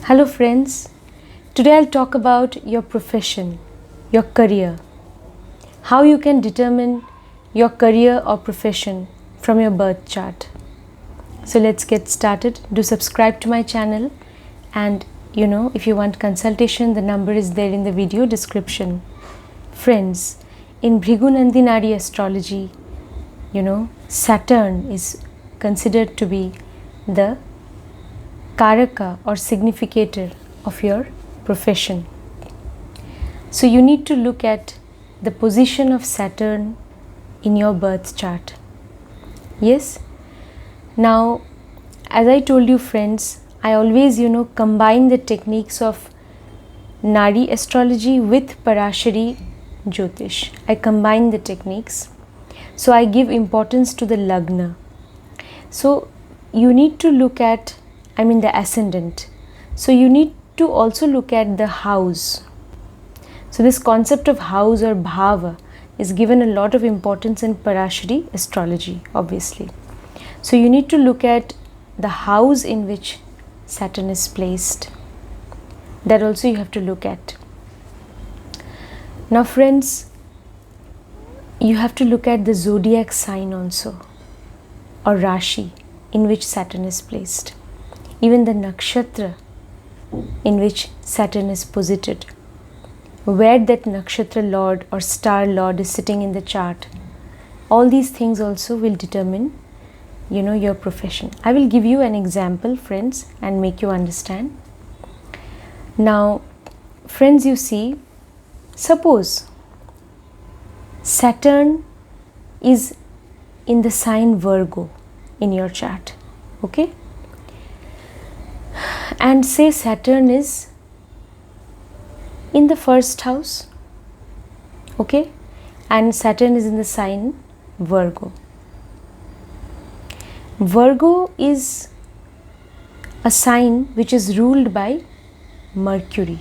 Hello friends, today I'll talk about your profession, your career, how you can determine your career or profession from your birth chart. So let's get started. Do subscribe to my channel, and if you want consultation, the number is there in the video description. Friends, in Bhrigu N astrology, Saturn is considered to be the Karaka or significator of your profession. So you need to look at the position of Saturn in your birth chart. Yes? Now, as I told you friends, I always combine the techniques of Nadi astrology with Parashari Jyotish. I combine the techniques. So I give importance to the Lagna. So you need to look at the ascendant. So you need to also look at the house. So this concept of house or bhava is given a lot of importance in Parashari astrology, obviously. So you need to look at the house in which Saturn is placed. That also you have to look at. Now friends, you have to look at the zodiac sign also, or Rashi in which Saturn is placed. Even the nakshatra in which Saturn is posited, where that nakshatra lord or star lord is sitting in the chart. All these things also will determine your profession. I will give you an example, friends, and make you understand. Now friends, you see, suppose Saturn is in the sign Virgo in your chart, okay? And say Saturn is in the first house, okay, and Saturn is in the sign Virgo. Virgo is a sign which is ruled by Mercury,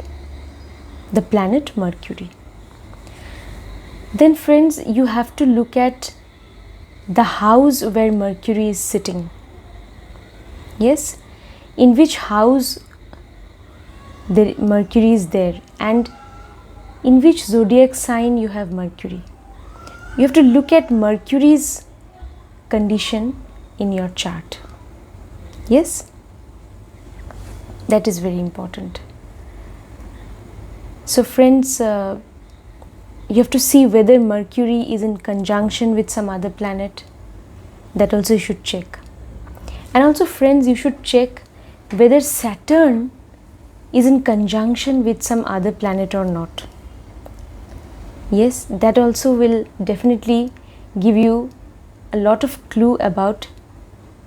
the planet Mercury. Then friends, you have to look at the house where Mercury is sitting. Yes, in which house the Mercury is there, and in which zodiac sign you have Mercury. You have to look at Mercury's condition in your chart. Yes, that is very important. So friends, you have to see whether Mercury is in conjunction with some other planet. That also you should check. And also friends, you should check whether Saturn is in conjunction with some other planet or not. Yes, that also will definitely give you a lot of clue about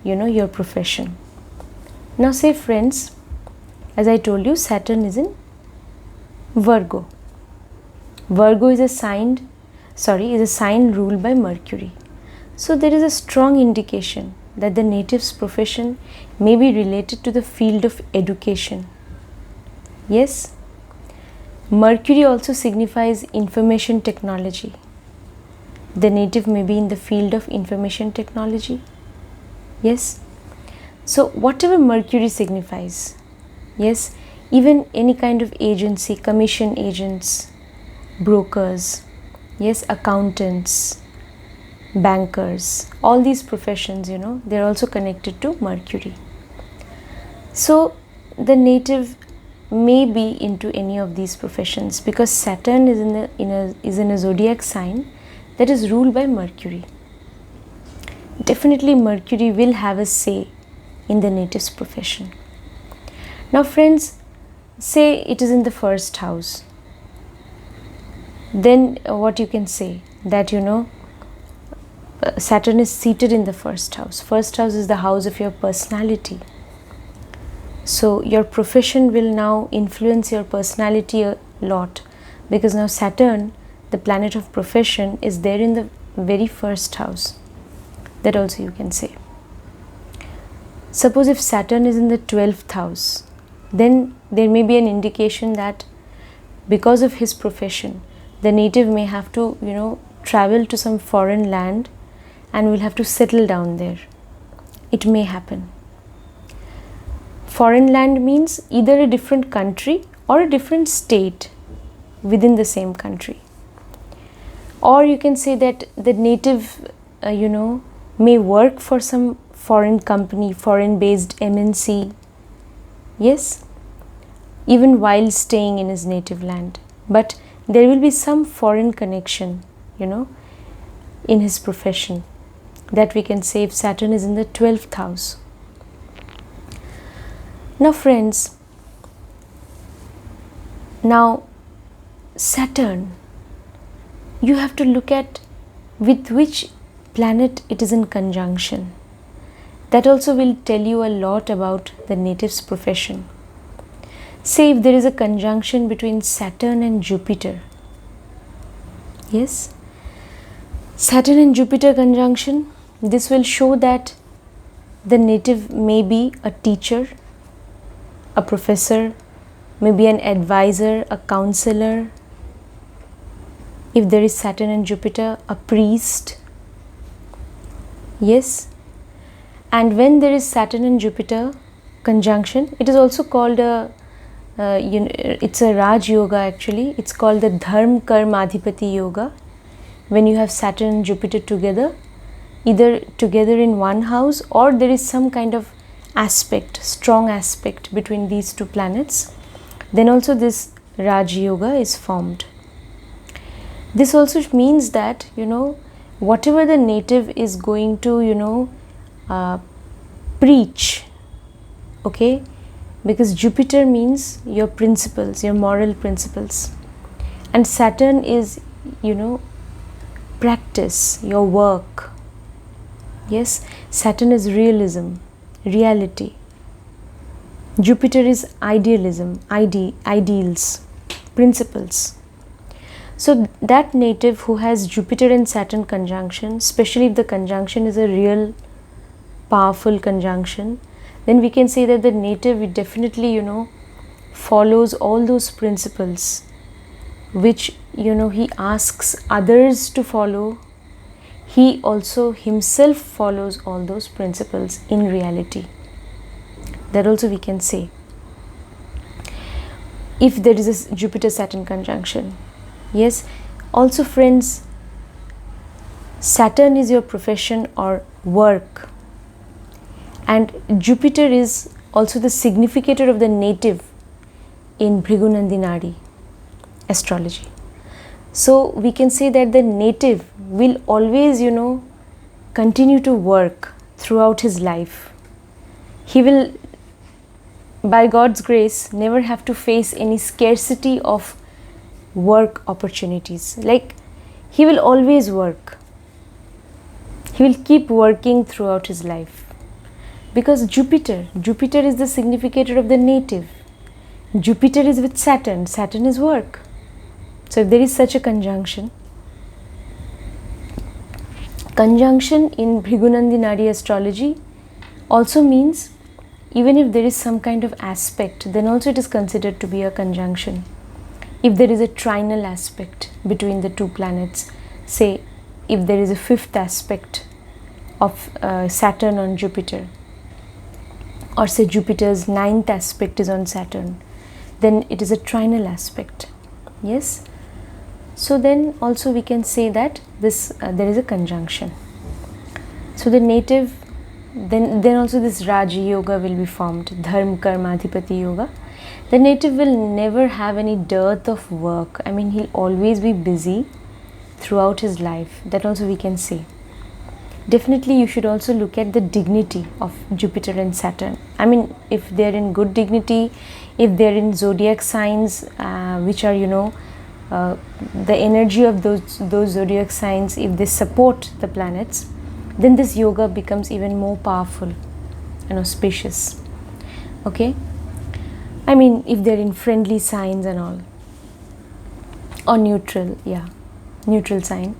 your profession. Now say friends, as I told you, Saturn is in Virgo. Virgo is a sign ruled by Mercury. So there is a strong indication that the native's profession may be related to the field of education. Yes, Mercury also signifies information technology. The native may be in the field of information technology. Yes, so whatever Mercury signifies, yes, even any kind of agency, commission agents, brokers, yes, accountants, bankers, all these professions, they're also connected to Mercury. So the native may be into any of these professions because Saturn is in a zodiac sign that is ruled by Mercury. Definitely Mercury will have a say in the native's profession. Now friends, say it is in the first house. Then what you can say that Saturn is seated in the first house. First house is the house of your personality. So your profession will now influence your personality a lot because now Saturn, the planet of profession, is there in the very first house. That also you can say. Suppose if Saturn is in the 12th house, then there may be an indication that because of his profession, the native may have to travel to some foreign land and will have to settle down there. It may happen. Foreign land means either a different country or a different state within the same country. Or you can say that the native, may work for some foreign company, foreign based MNC. Yes, even while staying in his native land. But there will be some foreign connection, in his profession. That we can say if Saturn is in the 12th house. Now friends, Saturn, you have to look at with which planet it is in conjunction. That also will tell you a lot about the native's profession. Say if there is a conjunction between Saturn and Jupiter. Yes, Saturn and Jupiter conjunction, this will show that the native may be a teacher, a professor, maybe an advisor, a counselor. If there is Saturn and Jupiter, a priest. Yes. And when there is Saturn and Jupiter conjunction, it is also called it's a Raj Yoga actually. It's called the Dharma Karma Adhipati Yoga. When you have Saturn and Jupiter together, either together in one house or there is some kind of aspect, strong aspect between these two planets, then also this Raj Yoga is formed. This also means that, whatever the native is going to, preach, okay, because Jupiter means your principles, your moral principles, and Saturn is, practice, your work. Yes, Saturn is realism, reality. Jupiter is idealism, ideals, principles. So that native who has Jupiter and Saturn conjunction, especially if the conjunction is a real powerful conjunction, then we can say that the native definitely, follows all those principles which, he asks others to follow. He also himself follows all those principles in reality. That also we can say. If there is a Jupiter-Saturn conjunction. Yes, also friends, Saturn is your profession or work, and Jupiter is also the significator of the native in Bhrigu Nadi astrology. So we can say that the native will always, continue to work throughout his life. He will, by God's grace, never have to face any scarcity of work opportunities. Like, he will always work. He will keep working throughout his life. Because Jupiter is the significator of the native. Jupiter is with Saturn. Saturn is work. So if there is such a conjunction in Bhrigu Nadi astrology also means even if there is some kind of aspect, then also it is considered to be a conjunction. If there is a trinal aspect between the two planets, say if there is a fifth aspect of Saturn on Jupiter, or say Jupiter's ninth aspect is on Saturn, then it is a trinal aspect. Yes. So then also we can say that this there is a conjunction. So the native, then also this Raja Yoga will be formed, Dharma Karma Adhipati Yoga. The native will never have any dearth of work. I mean, he'll always be busy throughout his life. That also we can say. Definitely you should also look at the dignity of Jupiter and Saturn. I mean, if they're in good dignity, if they're in zodiac signs which are, the energy of those zodiac signs, if they support the planets, then this yoga becomes even more powerful and auspicious. Okay. I mean, if they're in friendly signs and all, or neutral, neutral sign.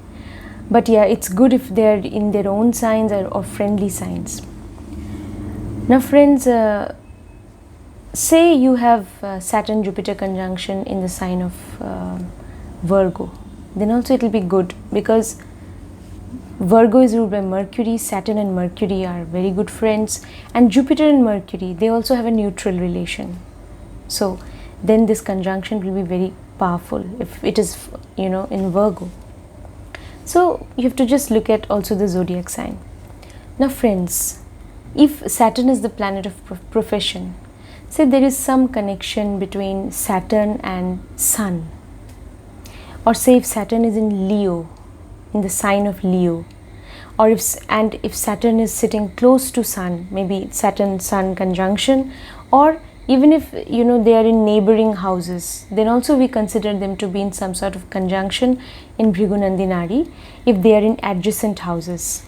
But it's good if they're in their own signs or friendly signs. Now friends, say you have Saturn-Jupiter conjunction in the sign of Virgo, then also it will be good, because Virgo is ruled by Mercury. Saturn and Mercury are very good friends, and Jupiter and Mercury, they also have a neutral relation. So then this conjunction will be very powerful if it is, in Virgo. So you have to just look at also the zodiac sign. Now friends, if Saturn is the planet of profession, say there is some connection between Saturn and Sun, or say if Saturn is in Leo, in the sign of Leo, or if Saturn is sitting close to Sun, maybe Saturn Sun conjunction, or even if they are in neighboring houses, then also we consider them to be in some sort of conjunction in Bhrigu Nadi if they are in adjacent houses.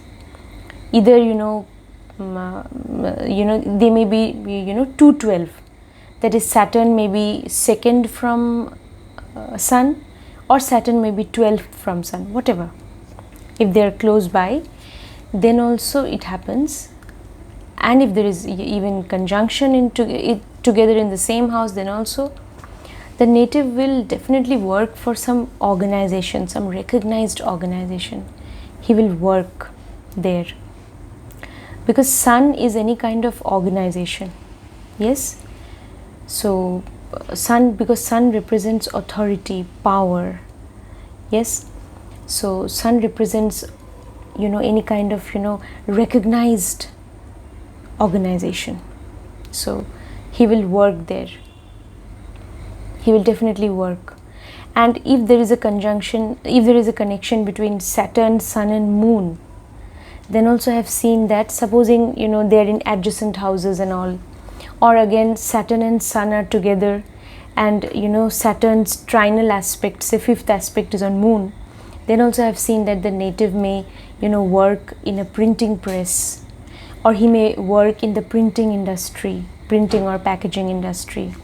Either they may be 212, that is Saturn may be second from Sun, or Saturn may be 12th from Sun, whatever. If they are close by, then also it happens. And if there is even conjunction together in the same house, then also the native will definitely work for some organization, some recognized organization. He will work there, because Sun is any kind of organization. Yes, so because Sun represents authority, power. Yes, so Sun represents any kind of recognized organization. So he will work there, he will definitely work. And if there is a conjunction, if there is a connection between Saturn, Sun and Moon, then also I have seen that, supposing they are in adjacent houses and all, or again Saturn and Sun are together, and Saturn's trinal aspect, say fifth aspect is on Moon, then also I have seen that the native may work in a printing press, or he may work in the printing industry, printing or packaging industry,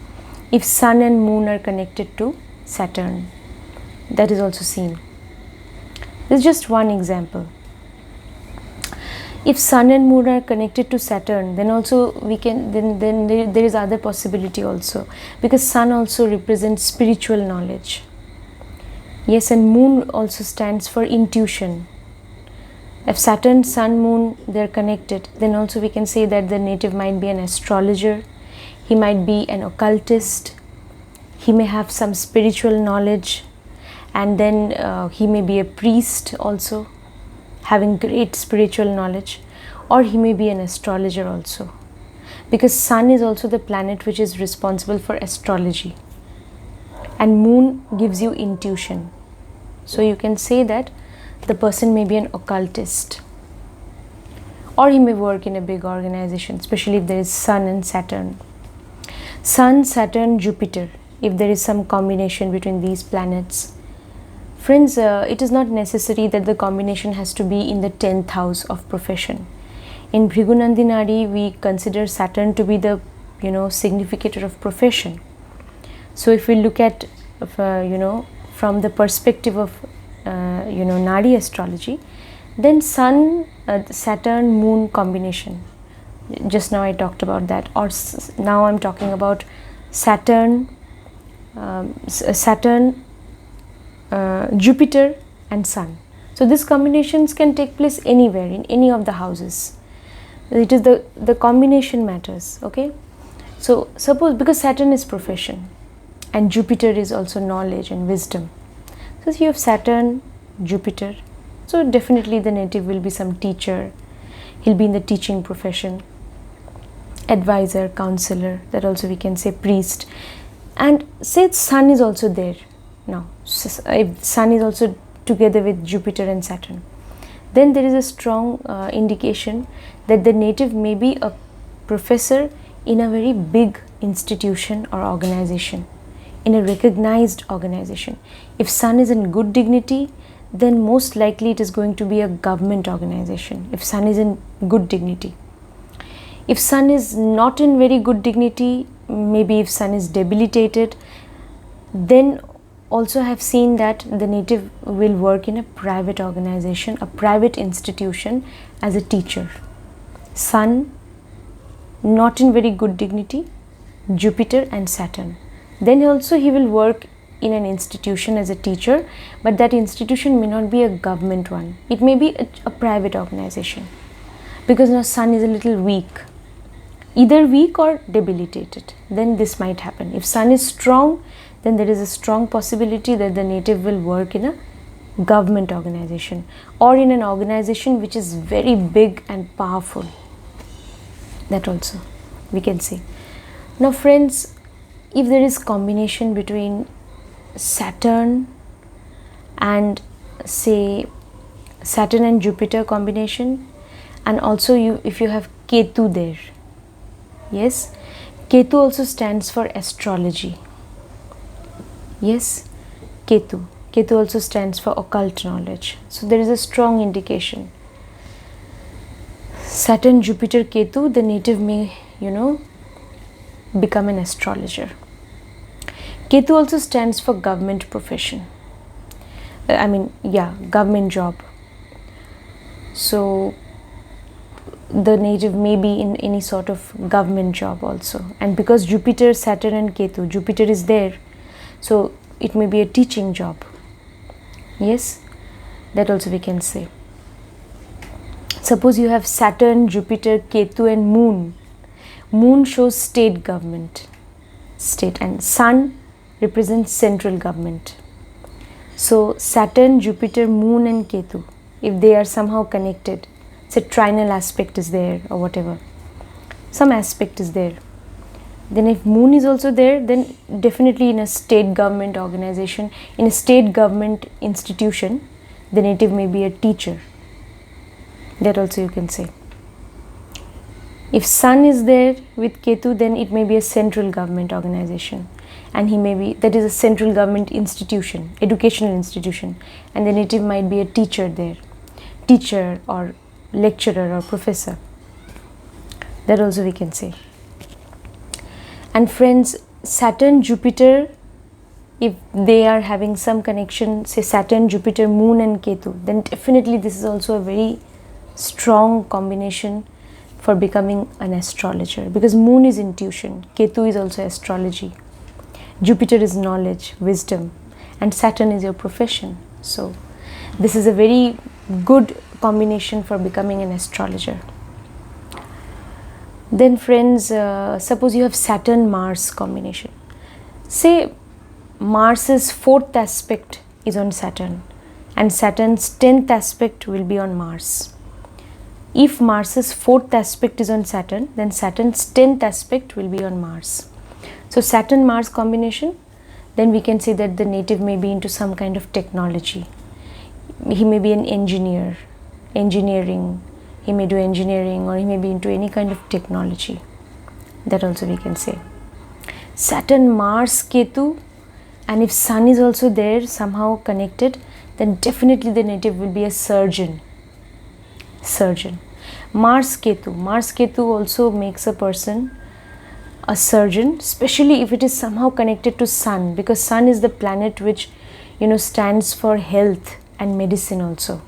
if Sun and Moon are connected to Saturn. That is also seen. This is just one example. If Sun and Moon are connected to Saturn, then also we can then there is other possibility also, because Sun also represents spiritual knowledge. Yes, and Moon also stands for intuition. If Saturn, Sun, Moon, they are connected, then also we can say that the native might be an astrologer, he might be an occultist, he may have some spiritual knowledge, and then he may be a priest also, having great spiritual knowledge, or he may be an astrologer also, because Sun is also the planet which is responsible for astrology, and Moon gives you intuition. So you can say that the person may be an occultist, or he may work in a big organization, especially if there is Sun and Saturn. Sun, Saturn, Jupiter, if there is some combination between these planets. Friends, it is not necessary that the combination has to be in the 10th house of profession. In Bhrigu Nadi, we consider Saturn to be the significator of profession. So if we look at from the perspective of Nadi astrology, then Sun, Saturn, Moon combination. Just now I talked about that. Or now I'm talking about Saturn, Jupiter and Sun. So these combinations can take place anywhere, in any of the houses. It is the combination matters. Okay. So suppose, because Saturn is profession and Jupiter is also knowledge and wisdom. So you have Saturn, Jupiter. So definitely the native will be some teacher. He'll be in the teaching profession. Advisor, counselor, that also we can say priest. And say Sun is also there. Now, if Sun is also together with Jupiter and Saturn, then there is a strong indication that the native may be a professor in a very big institution or organization, in a recognized organization. If Sun is in good dignity, then most likely it is going to be a government organization, if Sun is in good dignity. If Sun is not in very good dignity, maybe if Sun is debilitated, then also I have seen that the native will work in a private organization, a private institution as a teacher. Sun not in very good dignity, Jupiter and Saturn. Then also he will work in an institution as a teacher, but that institution may not be a government one. It may be a private organization, because now sun is a little weak, either weak or debilitated. Then this might happen. If sun is strong, then there is a strong possibility that the native will work in a government organization or in an organization which is very big and powerful. That also we can see. Now friends, if there is combination between Saturn and say Saturn and Jupiter combination, and also if you have Ketu there, yes, Ketu also stands for astrology. Yes, Ketu also stands for occult knowledge. So there is a strong indication. Saturn, Jupiter, Ketu, the native may, become an astrologer. Ketu also stands for government profession. Government job. So the native may be in any sort of government job also. And because Jupiter, Saturn and Ketu, Jupiter is there, so it may be a teaching job. Yes, that also we can say. Suppose you have Saturn, Jupiter, Ketu and Moon. Moon shows state government, and Sun represents central government. So Saturn, Jupiter, Moon and Ketu, if they are somehow connected, say trinal aspect is there or whatever, some aspect is there, then if Moon is also there, then definitely in a state government organization, in a state government institution, the native may be a teacher. That also you can say. If Sun is there with Ketu, then it may be a central government organization, and he may be, that is a central government institution, educational institution, and the native might be a teacher there, teacher or lecturer or professor. That also we can say. And friends, Saturn, Jupiter, if they are having some connection, say Saturn, Jupiter, Moon and Ketu, then definitely this is also a very strong combination for becoming an astrologer, because Moon is intuition, Ketu is also astrology, Jupiter is knowledge, wisdom, and Saturn is your profession. So this is a very good combination for becoming an astrologer. Then friends, suppose you have Saturn-Mars combination. Say Mars's 4th aspect is on Saturn and Saturn's 10th aspect will be on Mars. If Mars's 4th aspect is on Saturn, then Saturn's 10th aspect will be on Mars. So Saturn-Mars combination, then we can say that the native may be into some kind of technology. He may be an engineer, engineering. He may do engineering, or he may be into any kind of technology. That also we can say. Saturn, Mars, Ketu, and if Sun is also there somehow connected, then definitely the native will be a surgeon. Mars, Ketu also makes a person a surgeon, especially if it is somehow connected to Sun, because Sun is the planet which stands for health and medicine also.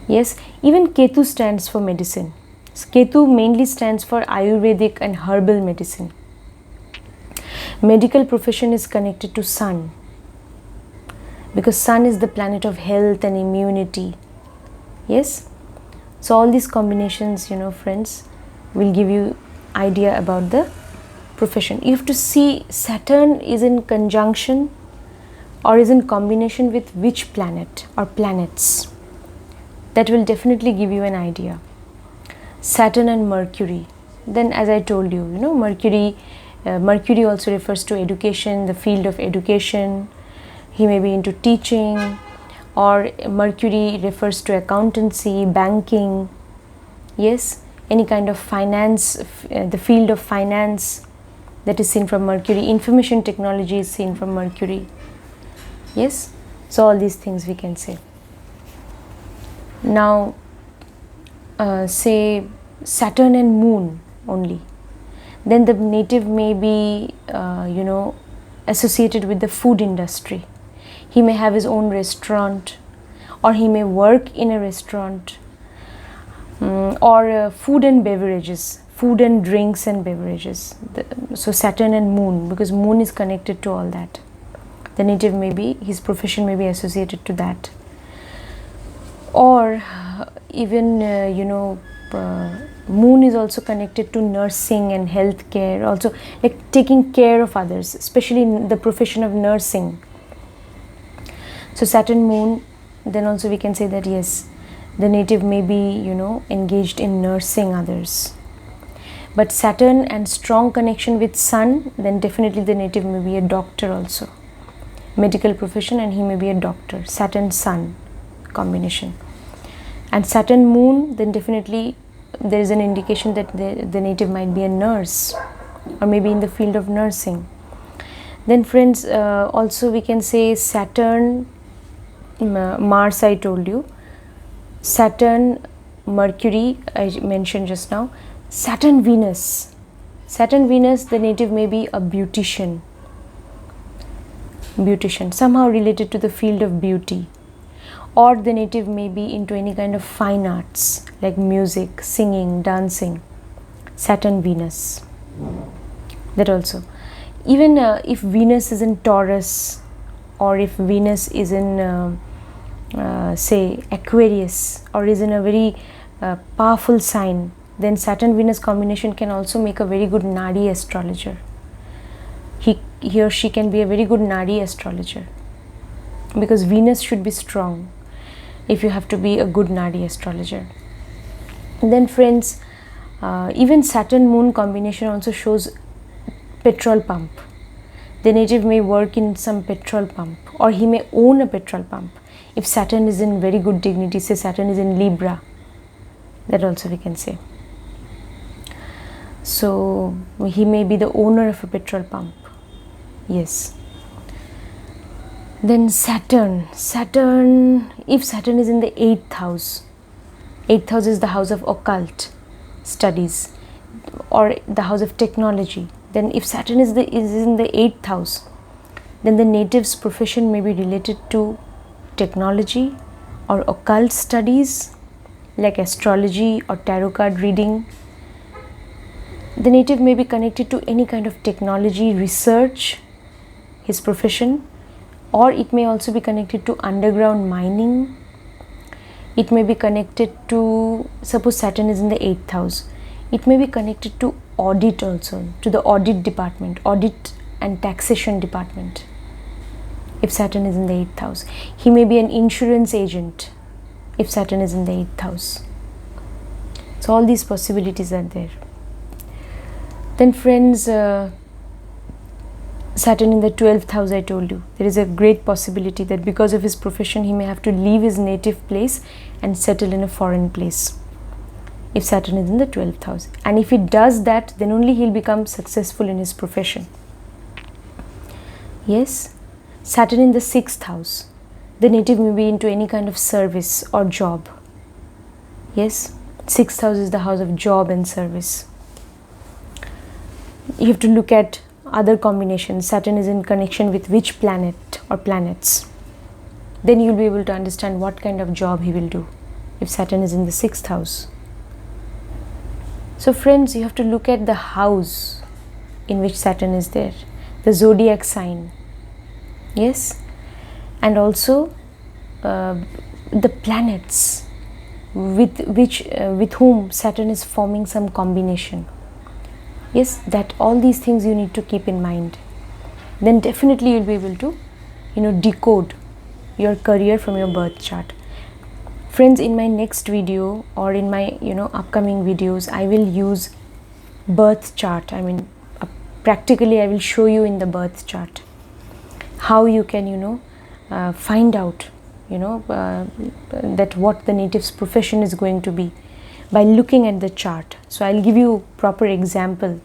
Yes, even Ketu stands for medicine. Ketu mainly stands for Ayurvedic and herbal medicine. Medical profession is connected to Sun, because Sun is the planet of health and immunity. Yes, so all these combinations, friends, will give you idea about the profession. You have to see Saturn is in conjunction or is in combination with which planet or planets. That will definitely give you an idea. Saturn and Mercury. Then as I told you, Mercury also refers to education, the field of education. He may be into teaching, or Mercury refers to accountancy, banking. Yes, any kind of finance, the field of finance, that is seen from Mercury. Information technology is seen from Mercury. Yes, so all these things we can say. Now say Saturn and Moon only, then the native may be associated with the food industry. He may have his own restaurant, or he may work in a restaurant, or food and beverages, food and drinks and beverages. So Saturn and Moon, because Moon is connected to all that. The native may be, his profession may be associated to that. Or even moon is also connected to nursing and health care, also like taking care of others, especially in the profession of nursing. So Saturn moon, then also we can say that yes, the native may be engaged in nursing others. But Saturn and strong connection with Sun, then definitely the native may be a doctor also, medical profession, and he may be a doctor. Saturn Sun combination. And Saturn moon, then definitely there is an indication that the native might be a nurse, or maybe in the field of nursing. Then friends, also we can say Saturn, Mars I told you, Saturn, Mercury I mentioned just now, Saturn Venus. Saturn Venus, the native may be a beautician, somehow related to the field of beauty. Or the native may be into any kind of fine arts like music, singing, dancing. Saturn Venus, that also. Even if Venus is in Taurus, or if Venus is in say Aquarius, or is in a very powerful sign, then Saturn Venus combination can also make a very good Nadi astrologer. He or she can be a very good Nadi astrologer, because Venus should be strong if you have to be a good Nadi astrologer. And then friends, even Saturn moon combination also shows petrol pump. The native may work in some petrol pump, or he may own a petrol pump. If Saturn is in very good dignity, say Saturn is in Libra, that also we can say. So he may be the owner of a petrol pump. Yes. Then Saturn, if Saturn is in the 8th house, 8th house is the house of occult studies, or the house of technology. Then if Saturn is in the 8th house, then the native's profession may be related to technology or occult studies like astrology or tarot card reading. The native may be connected to any kind of technology research, his profession, or it may also be connected to underground mining. It may be connected to, suppose Saturn is in the 8th house, it may be connected to audit also, to the audit department, audit and taxation department. If Saturn is in the 8th house, he may be an insurance agent if Saturn is in the 8th house. So all these possibilities are there. Then friends, Saturn in the 12th house, I told you, there is a great possibility that because of his profession he may have to leave his native place and settle in a foreign place, if Saturn is in the 12th house. And if he does that, then only he'll become successful in his profession. Yes. Saturn in the 6th house, the native may be into any kind of service or job. Yes, 6th house is the house of job and service. You have to look at other combinations. Saturn is in connection with which planet or planets. Then you'll be able to understand what kind of job he will do if Saturn is in the 6th house. So friends, you have to look at the house in which Saturn is there, the zodiac sign. Yes, and also the planets with whom Saturn is forming some combination. Yes, that all these things you need to keep in mind. Then definitely you'll be able to, decode your career from your birth chart. Friends, in my next video or in my upcoming videos, I will use birth chart. I mean, practically I will show you in the birth chart how you can find out that what the native's profession is going to be by looking at the chart. So I'll give you proper example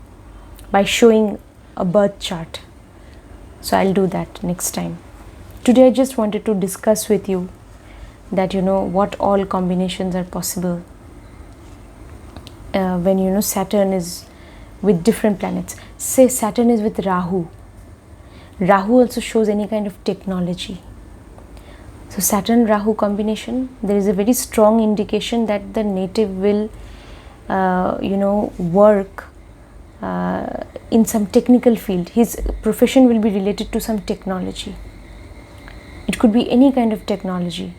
by showing a birth chart. So I'll do that next time. Today I just wanted to discuss with you that what all combinations are possible when Saturn is with different planets. Say Saturn is with Rahu. Rahu also shows any kind of technology. So Saturn Rahu combination, there is a very strong indication that the native will work in some technical field. His profession will be related to some technology. It could be any kind of technology.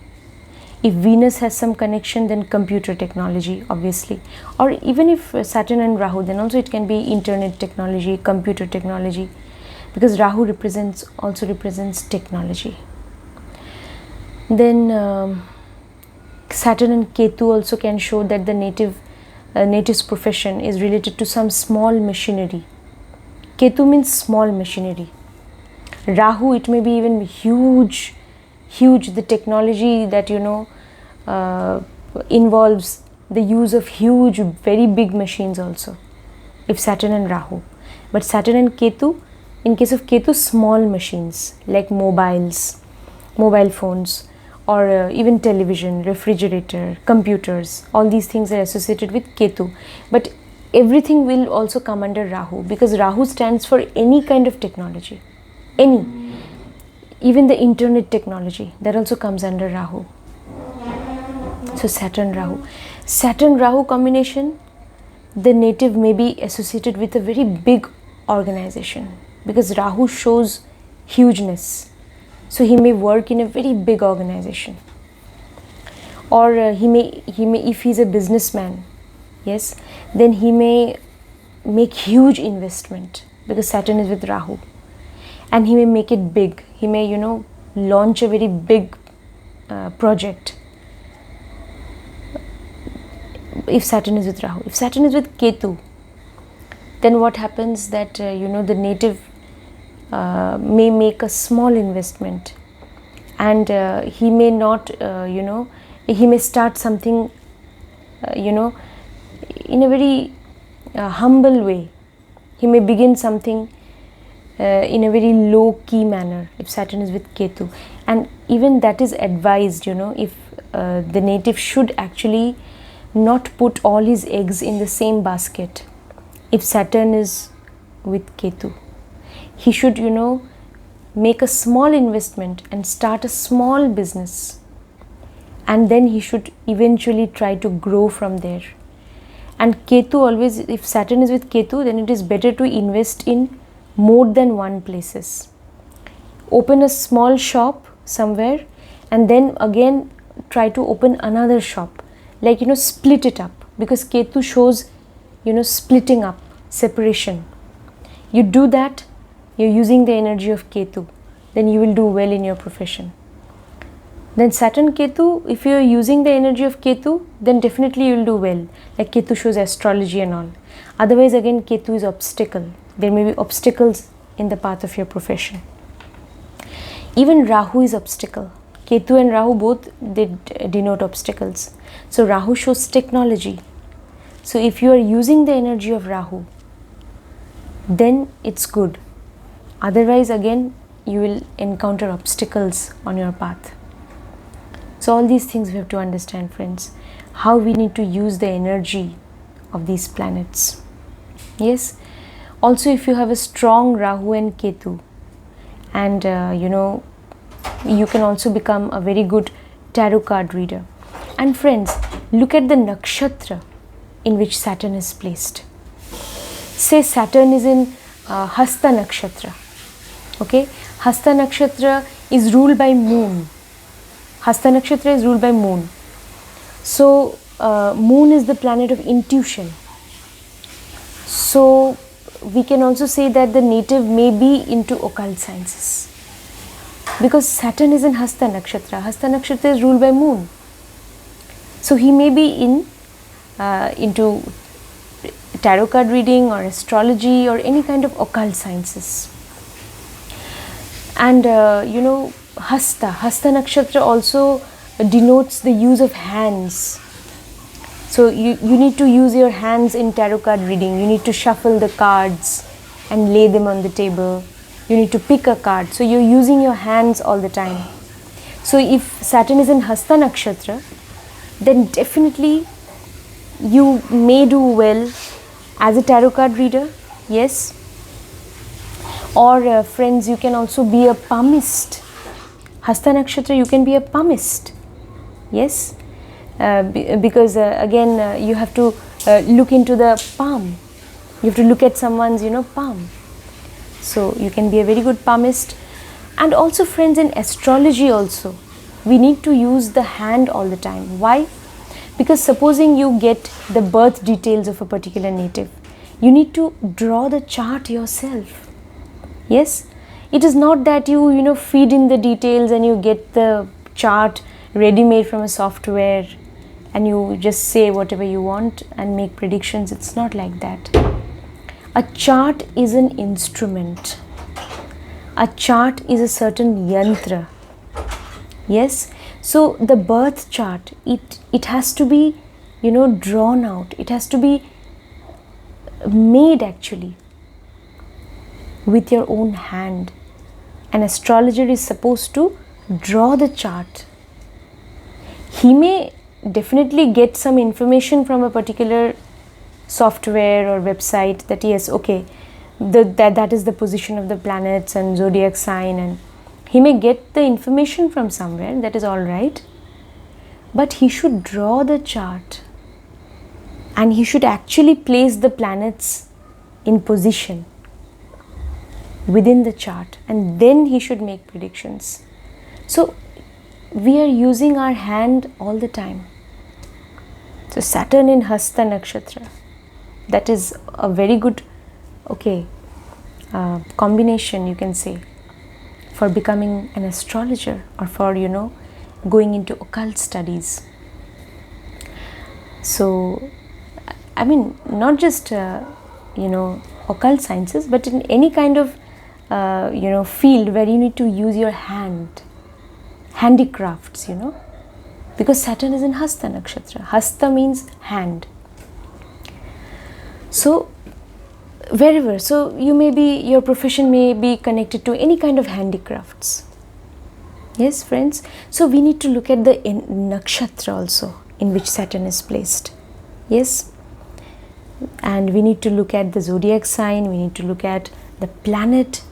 If Venus has some connection, then computer technology, obviously. Or even if Saturn and Rahu, then also it can be internet technology, computer technology, because Rahu also represents technology. Then Saturn and Ketu also can show that the native's profession is related to some small machinery. Ketu means small machinery. Rahu, it may be even huge, the technology that involves the use of huge, very big machines also, if Saturn and Rahu. But Saturn and Ketu, in case of Ketu, small machines like mobile phones, or even television, refrigerator, computers, all these things are associated with Ketu. But everything will also come under Rahu, because Rahu stands for any kind of technology, even the internet technology, that also comes under Rahu. So Saturn Rahu combination, the native may be associated with a very big organization, because Rahu shows hugeness. So he may work in a very big organization, or he may, if he's a businessman, yes, then he may make huge investment, because Saturn is with Rahu, and he may make it big. He may launch a very big project, if Saturn is with Rahu. If Saturn is with Ketu, then what happens that the native may make a small investment, and he may not he may start something in a very humble way. He may begin something in a very low key manner, if Saturn is with Ketu. And even that is advised, if the native should actually not put all his eggs in the same basket. If Saturn is with Ketu, he should make a small investment and start a small business, and then he should eventually try to grow from there. And Ketu always, if Saturn is with Ketu, then it is better to invest in more than one places. Open a small shop somewhere, and then again try to open another shop, like split it up, because Ketu shows splitting up, separation. You do that, you're using the energy of Ketu, then you will do well in your profession. Then Saturn Ketu, if you are using the energy of Ketu, then definitely you will do well, like Ketu shows astrology and all. Otherwise, again, Ketu is obstacle. There may be obstacles in the path of your profession. Even Rahu is obstacle. Ketu and Rahu both, they denote obstacles. So Rahu shows technology. So if you are using the energy of Rahu, then it's good. Otherwise, again, you will encounter obstacles on your path. So all these things we have to understand, friends, how we need to use the energy of these planets. Yes. Also, if you have a strong Rahu and Ketu, and you can also become a very good tarot card reader. And friends, look at the nakshatra in which Saturn is placed. Say Saturn is in Hasta nakshatra. Okay, Hasta nakshatra is ruled by moon. Hasta nakshatra is ruled by moon. So moon is the planet of intuition. So we can also say that the native may be into occult sciences, because Saturn is in Hasta nakshatra. Hasta nakshatra is ruled by moon. So he may be into tarot card reading or astrology or any kind of occult sciences. And Hasta nakshatra also denotes the use of hands. So you need to use your hands in tarot card reading. You need to shuffle the cards and lay them on the table. You need to pick a card. So you're using your hands all the time. So if Saturn is in Hasta nakshatra, then definitely you may do well as a tarot card reader. Yes. Or friends, you can also be a palmist. Hasta nakshatra, you can be a palmist. Yes. Because again, you have to look into the palm. You have to look at someone's palm. So you can be a very good palmist. And also friends, in astrology also, we need to use the hand all the time. Why? Because supposing you get the birth details of a particular native, you need to draw the chart yourself. Yes, it is not that you feed in the details and you get the chart ready made from a software and you just say whatever you want and make predictions. It's not like that. A chart is an instrument. A chart is a certain yantra. Yes, so the birth chart, it has to be drawn out. It has to be made actually with your own hand. An astrologer is supposed to draw the chart. He may definitely get some information from a particular software or website that yes, okay, that is the position of the planets and zodiac sign, and he may get the information from somewhere. That is all right, but he should draw the chart and he should actually place the planets in position within the chart, and then he should make predictions. So we are using our hand all the time. So Saturn in Hasta Nakshatra, that is a very good combination, you can say, for becoming an astrologer or for going into occult studies. So I mean, not just occult sciences, but in any kind of field where you need to use your handicrafts, because Saturn is in Hasta Nakshatra. Hasta means hand. So wherever, so your profession may be connected to any kind of handicrafts. Yes, friends. So we need to look at the nakshatra also in which Saturn is placed. Yes. And we need to look at the zodiac sign. We need to look at the planet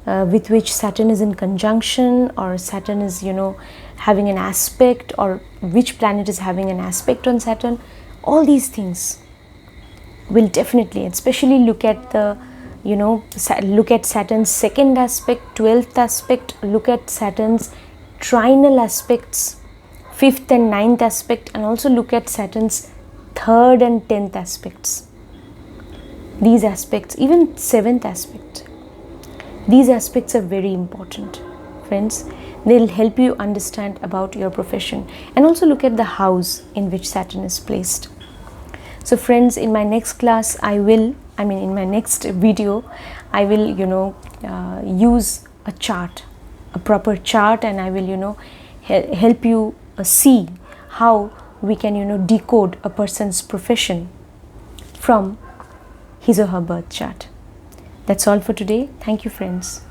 with which Saturn is in conjunction, or Saturn is having an aspect, or which planet is having an aspect on Saturn. All these things will definitely, especially look at the look at Saturn's second aspect, 12th aspect, look at Saturn's trinal aspects, 5th and 9th aspect, and also look at Saturn's 3rd and 10th aspects. These aspects, even 7th aspect, these aspects are very important, friends. They'll help you understand about your profession, and also look at the house in which Saturn is placed. So friends, in my next class, in my next video, I will use a chart, a proper chart, and I will help you see how we can decode a person's profession from his or her birth chart. That's all for today. Thank you, friends.